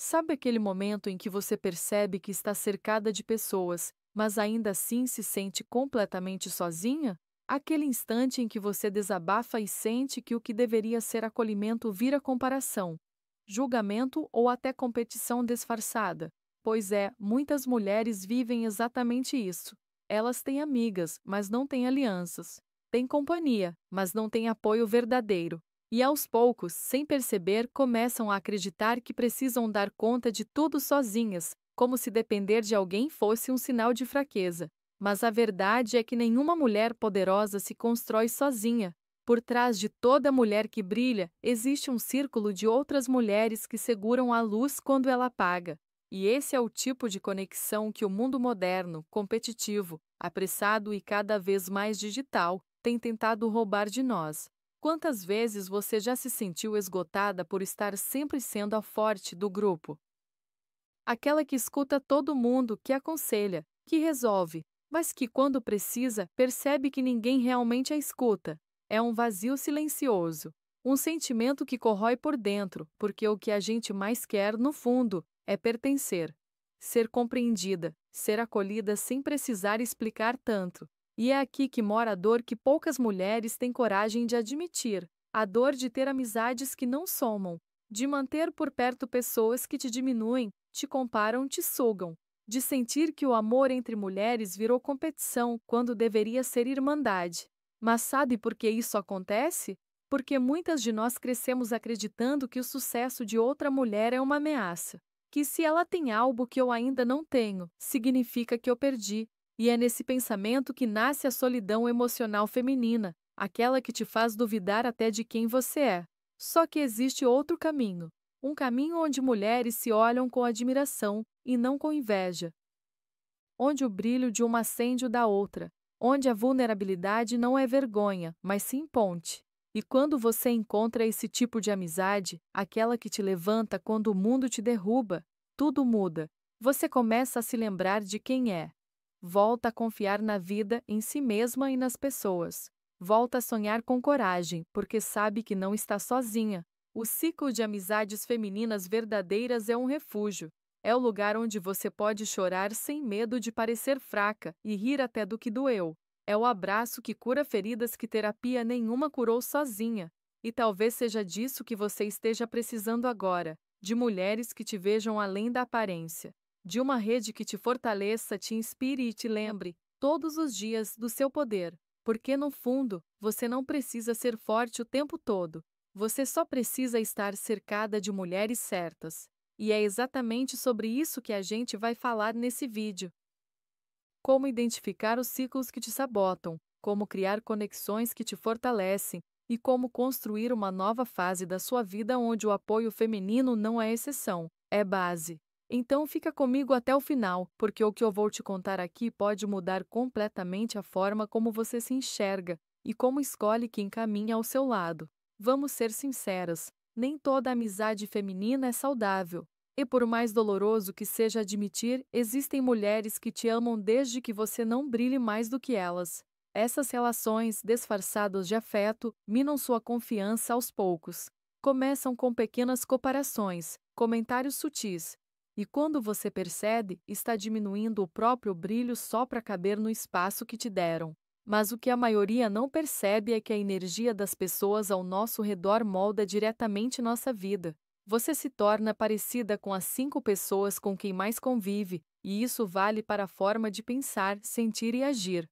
Sabe aquele momento em que você percebe que está cercada de pessoas, mas ainda assim se sente completamente sozinha? Aquele instante em que você desabafa e sente que o que deveria ser acolhimento vira comparação, julgamento ou até competição disfarçada. Pois é, muitas mulheres vivem exatamente isso. Elas têm amigas, mas não têm alianças. Têm companhia, mas não têm apoio verdadeiro. E aos poucos, sem perceber, começam a acreditar que precisam dar conta de tudo sozinhas, como se depender de alguém fosse um sinal de fraqueza. Mas a verdade é que nenhuma mulher poderosa se constrói sozinha. Por trás de toda mulher que brilha, existe um círculo de outras mulheres que seguram a luz quando ela apaga. E esse é o tipo de conexão que o mundo moderno, competitivo, apressado e cada vez mais digital tem tentado roubar de nós. Quantas vezes você já se sentiu esgotada por estar sempre sendo a forte do grupo? Aquela que escuta todo mundo, que aconselha, que resolve, mas que, quando precisa, percebe que ninguém realmente a escuta. É um vazio silencioso, um sentimento que corrói por dentro, porque o que a gente mais quer, no fundo, é pertencer, ser compreendida, ser acolhida sem precisar explicar tanto. E é aqui que mora a dor que poucas mulheres têm coragem de admitir, a dor de ter amizades que não somam, de manter por perto pessoas que te diminuem, te comparam, te sugam, de sentir que o amor entre mulheres virou competição quando deveria ser irmandade. Mas sabe por que isso acontece? Porque muitas de nós crescemos acreditando que o sucesso de outra mulher é uma ameaça, que se ela tem algo que eu ainda não tenho, significa que eu perdi. E é nesse pensamento que nasce a solidão emocional feminina, aquela que te faz duvidar até de quem você é. Só que existe outro caminho, um caminho onde mulheres se olham com admiração e não com inveja, onde o brilho de uma acende o da outra, onde a vulnerabilidade não é vergonha, mas sim ponte. E quando você encontra esse tipo de amizade, aquela que te levanta quando o mundo te derruba, tudo muda. Você começa a se lembrar de quem é. Volta a confiar na vida, em si mesma e nas pessoas. Volta a sonhar com coragem, porque sabe que não está sozinha. O ciclo de amizades femininas verdadeiras é um refúgio. É o lugar onde você pode chorar sem medo de parecer fraca e rir até do que doeu. É o abraço que cura feridas que terapia nenhuma curou sozinha. E talvez seja disso que você esteja precisando agora, de mulheres que te vejam além da aparência. De uma rede que te fortaleça, te inspire e te lembre, todos os dias, do seu poder. Porque, no fundo, você não precisa ser forte o tempo todo. Você só precisa estar cercada de mulheres certas. E é exatamente sobre isso que a gente vai falar nesse vídeo. Como identificar os ciclos que te sabotam, como criar conexões que te fortalecem e como construir uma nova fase da sua vida onde o apoio feminino não é exceção, é base. Então fica comigo até o final, porque o que eu vou te contar aqui pode mudar completamente a forma como você se enxerga e como escolhe quem caminha ao seu lado. Vamos ser sinceras, nem toda amizade feminina é saudável. E por mais doloroso que seja admitir, existem mulheres que te amam desde que você não brilhe mais do que elas. Essas relações, disfarçadas de afeto, minam sua confiança aos poucos. Começam com pequenas comparações, comentários sutis. E quando você percebe, está diminuindo o próprio brilho só para caber no espaço que te deram. Mas o que a maioria não percebe é que a energia das pessoas ao nosso redor molda diretamente nossa vida. Você se torna parecida com as 5 pessoas com quem mais convive, e isso vale para a forma de pensar, sentir e agir.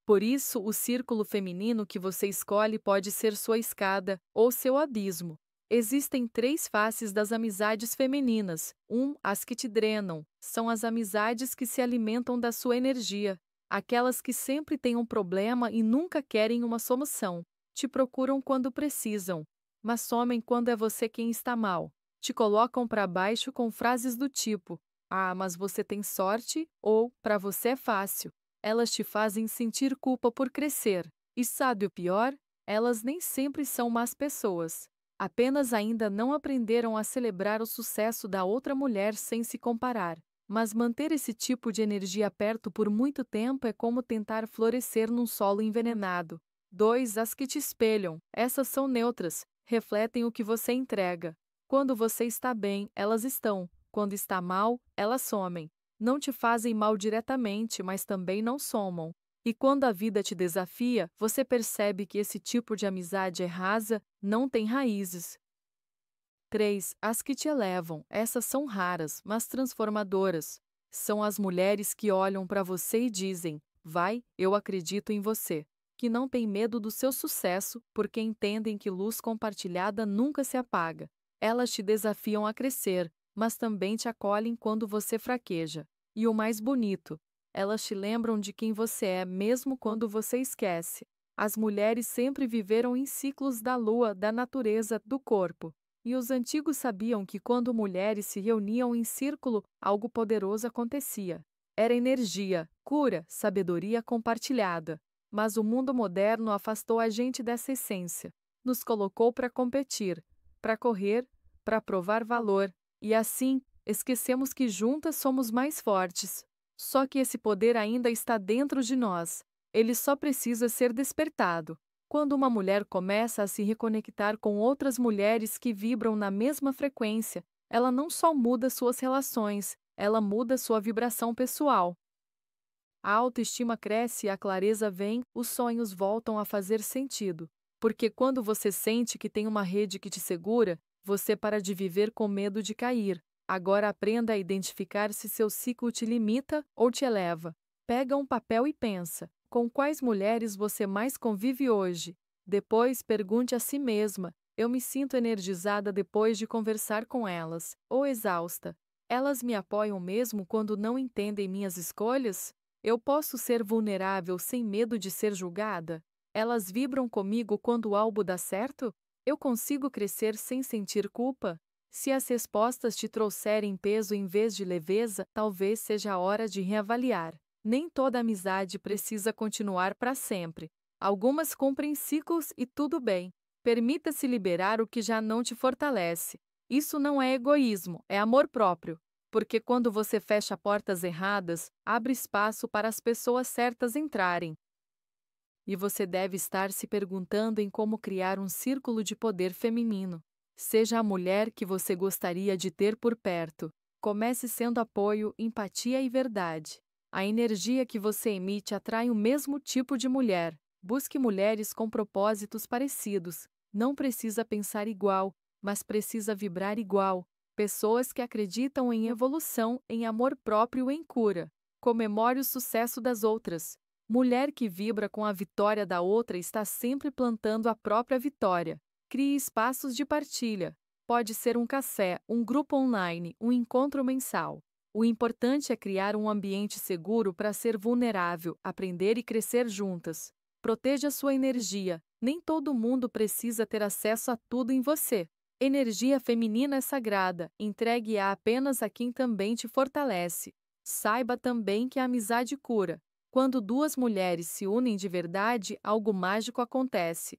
Por isso, o círculo feminino que você escolhe pode ser sua escada ou seu abismo. Existem 3 faces das amizades femininas. As que te drenam. São as amizades que se alimentam da sua energia. Aquelas que sempre têm um problema e nunca querem uma solução. Te procuram quando precisam, mas somem quando é você quem está mal. Te colocam para baixo com frases do tipo: "Ah, mas você tem sorte" ou "Para você é fácil". Elas te fazem sentir culpa por crescer. E sabe o pior? Elas nem sempre são más pessoas. Apenas ainda não aprenderam a celebrar o sucesso da outra mulher sem se comparar. Mas manter esse tipo de energia perto por muito tempo é como tentar florescer num solo envenenado. As que te espelham. Essas são neutras, refletem o que você entrega. Quando você está bem, elas estão. Quando está mal, elas somem. Não te fazem mal diretamente, mas também não somam. E quando a vida te desafia, você percebe que esse tipo de amizade é rasa, não tem raízes. 3. As que te elevam. Essas são raras, mas transformadoras. São as mulheres que olham para você e dizem: vai, eu acredito em você. Que não têm medo do seu sucesso, porque entendem que luz compartilhada nunca se apaga. Elas te desafiam a crescer, mas também te acolhem quando você fraqueja. E o mais bonito, elas te lembram de quem você é, mesmo quando você esquece. As mulheres sempre viveram em ciclos da lua, da natureza, do corpo. E os antigos sabiam que quando mulheres se reuniam em círculo, algo poderoso acontecia. Era energia, cura, sabedoria compartilhada. Mas o mundo moderno afastou a gente dessa essência. Nos colocou para competir, para correr, para provar valor. E assim, esquecemos que juntas somos mais fortes. Só que esse poder ainda está dentro de nós. Ele só precisa ser despertado. Quando uma mulher começa a se reconectar com outras mulheres que vibram na mesma frequência, ela não só muda suas relações, ela muda sua vibração pessoal. A autoestima cresce e a clareza vem, os sonhos voltam a fazer sentido. Porque quando você sente que tem uma rede que te segura, você para de viver com medo de cair. Agora aprenda a identificar se seu ciclo te limita ou te eleva. Pega um papel e pensa: com quais mulheres você mais convive hoje? Depois pergunte a si mesma: eu me sinto energizada depois de conversar com elas, ou exausta? Elas me apoiam mesmo quando não entendem minhas escolhas? Eu posso ser vulnerável sem medo de ser julgada? Elas vibram comigo quando algo dá certo? Eu consigo crescer sem sentir culpa? Se as respostas te trouxerem peso em vez de leveza, talvez seja a hora de reavaliar. Nem toda amizade precisa continuar para sempre. Algumas cumprem ciclos e tudo bem. Permita-se liberar o que já não te fortalece. Isso não é egoísmo, é amor próprio. Porque quando você fecha portas erradas, abre espaço para as pessoas certas entrarem. E você deve estar se perguntando em como criar um círculo de poder feminino. Seja a mulher que você gostaria de ter por perto. Comece sendo apoio, empatia e verdade. A energia que você emite atrai o mesmo tipo de mulher. Busque mulheres com propósitos parecidos. Não precisa pensar igual, mas precisa vibrar igual. Pessoas que acreditam em evolução, em amor próprio e em cura. Comemore o sucesso das outras. Mulher que vibra com a vitória da outra está sempre plantando a própria vitória. Crie espaços de partilha. Pode ser um café, um grupo online, um encontro mensal. O importante é criar um ambiente seguro para ser vulnerável, aprender e crescer juntas. Proteja sua energia. Nem todo mundo precisa ter acesso a tudo em você. Energia feminina é sagrada, entregue-a apenas a quem também te fortalece. Saiba também que a amizade cura. Quando duas mulheres se unem de verdade, algo mágico acontece.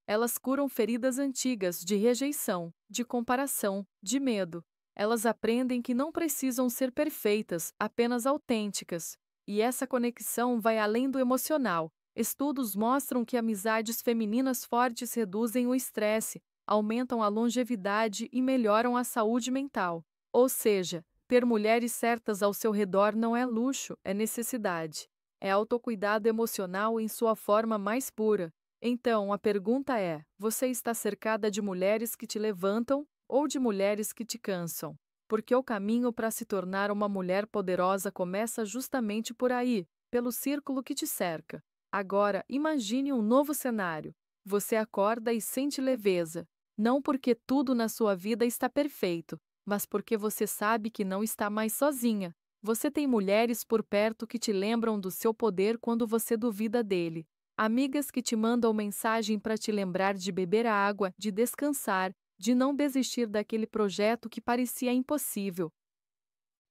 Elas curam feridas antigas de rejeição, de comparação, de medo. Elas aprendem que não precisam ser perfeitas, apenas autênticas. E essa conexão vai além do emocional. Estudos mostram que amizades femininas fortes reduzem o estresse, aumentam a longevidade e melhoram a saúde mental. Ou seja, ter mulheres certas ao seu redor não é luxo, é necessidade. É autocuidado emocional em sua forma mais pura. Então, a pergunta é: você está cercada de mulheres que te levantam ou de mulheres que te cansam? Porque o caminho para se tornar uma mulher poderosa começa justamente por aí, pelo círculo que te cerca. Agora, imagine um novo cenário. Você acorda e sente leveza, não porque tudo na sua vida está perfeito, mas porque você sabe que não está mais sozinha. Você tem mulheres por perto que te lembram do seu poder quando você duvida dele. Amigas que te mandam mensagem para te lembrar de beber água, de descansar, de não desistir daquele projeto que parecia impossível.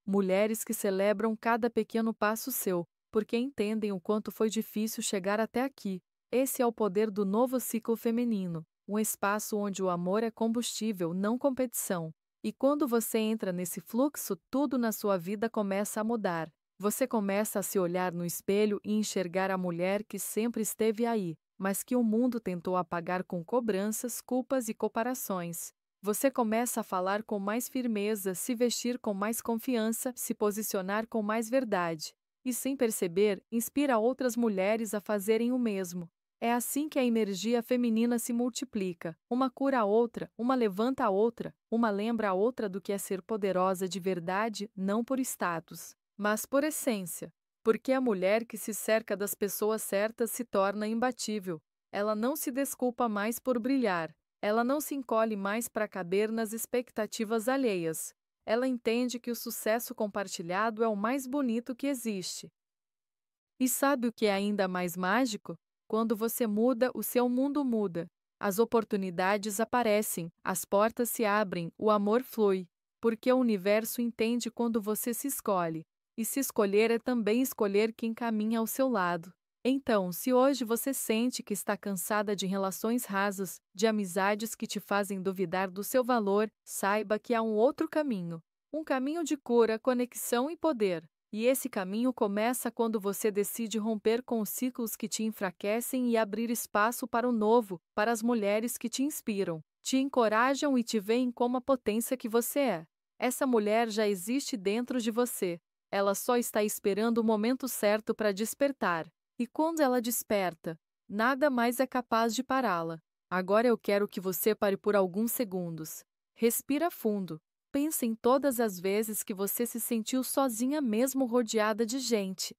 Mulheres que celebram cada pequeno passo seu, porque entendem o quanto foi difícil chegar até aqui. Esse é o poder do novo ciclo feminino, um espaço onde o amor é combustível, não competição. E quando você entra nesse fluxo, tudo na sua vida começa a mudar. Você começa a se olhar no espelho e enxergar a mulher que sempre esteve aí, mas que o mundo tentou apagar com cobranças, culpas e comparações. Você começa a falar com mais firmeza, se vestir com mais confiança, se posicionar com mais verdade. E, sem perceber, inspira outras mulheres a fazerem o mesmo. É assim que a energia feminina se multiplica. Uma cura a outra, uma levanta a outra, uma lembra a outra do que é ser poderosa de verdade, não por status, mas por essência. Porque a mulher que se cerca das pessoas certas se torna imbatível. Ela não se desculpa mais por brilhar. Ela não se encolhe mais para caber nas expectativas alheias. Ela entende que o sucesso compartilhado é o mais bonito que existe. E sabe o que é ainda mais mágico? Quando você muda, o seu mundo muda. As oportunidades aparecem, as portas se abrem, o amor flui. Porque o universo entende quando você se escolhe. E se escolher é também escolher quem caminha ao seu lado. Então, se hoje você sente que está cansada de relações rasas, de amizades que te fazem duvidar do seu valor, saiba que há um outro caminho. Um caminho de cura, conexão e poder. E esse caminho começa quando você decide romper com os ciclos que te enfraquecem e abrir espaço para o novo, para as mulheres que te inspiram, te encorajam e te veem como a potência que você é. Essa mulher já existe dentro de você. Ela só está esperando o momento certo para despertar. E quando ela desperta, nada mais é capaz de pará-la. Agora eu quero que você pare por alguns segundos. Respira fundo. Pense em todas as vezes que você se sentiu sozinha mesmo rodeada de gente.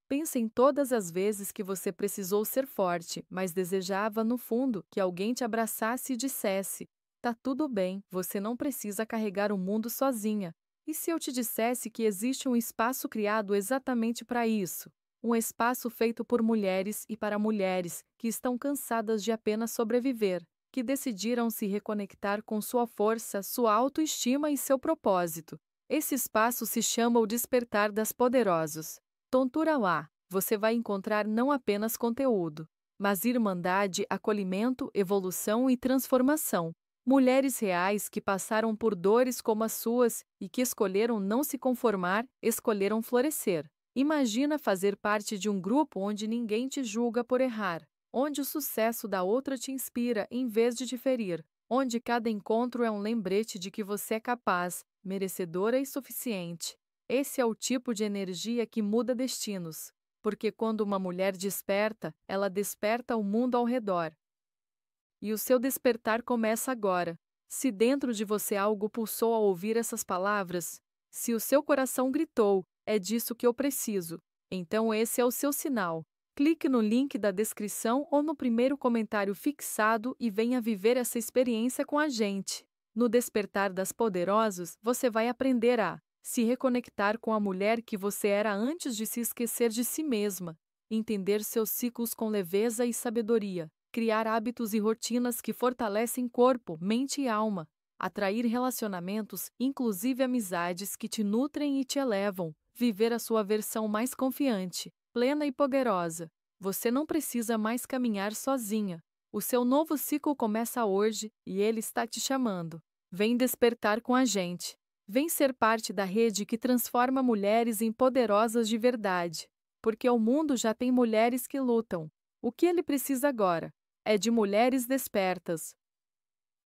Pense em todas as vezes que você precisou ser forte, mas desejava, no fundo, que alguém te abraçasse e dissesse: tá tudo bem, você não precisa carregar o mundo sozinha. E se eu te dissesse que existe um espaço criado exatamente para isso? Um espaço feito por mulheres e para mulheres que estão cansadas de apenas sobreviver, que decidiram se reconectar com sua força, sua autoestima e seu propósito. Esse espaço se chama o Despertar das Poderosas. Tontura lá, você vai encontrar não apenas conteúdo, mas irmandade, acolhimento, evolução e transformação. Mulheres reais que passaram por dores como as suas e que escolheram não se conformar, escolheram florescer. Imagina fazer parte de um grupo onde ninguém te julga por errar, onde o sucesso da outra te inspira em vez de te ferir, onde cada encontro é um lembrete de que você é capaz, merecedora e suficiente. Esse é o tipo de energia que muda destinos, porque quando uma mulher desperta, ela desperta o mundo ao redor. E o seu despertar começa agora. Se dentro de você algo pulsou ao ouvir essas palavras, se o seu coração gritou, é disso que eu preciso, então esse é o seu sinal. Clique no link da descrição ou no primeiro comentário fixado e venha viver essa experiência com a gente. No Despertar das Poderosas, você vai aprender a se reconectar com a mulher que você era antes de se esquecer de si mesma, entender seus ciclos com leveza e sabedoria, criar hábitos e rotinas que fortalecem corpo, mente e alma, atrair relacionamentos, inclusive amizades que te nutrem e te elevam, viver a sua versão mais confiante, plena e poderosa. Você não precisa mais caminhar sozinha. O seu novo ciclo começa hoje e ele está te chamando. Vem despertar com a gente. Vem ser parte da rede que transforma mulheres em poderosas de verdade. Porque o mundo já tem mulheres que lutam. O que ele precisa agora é de mulheres despertas,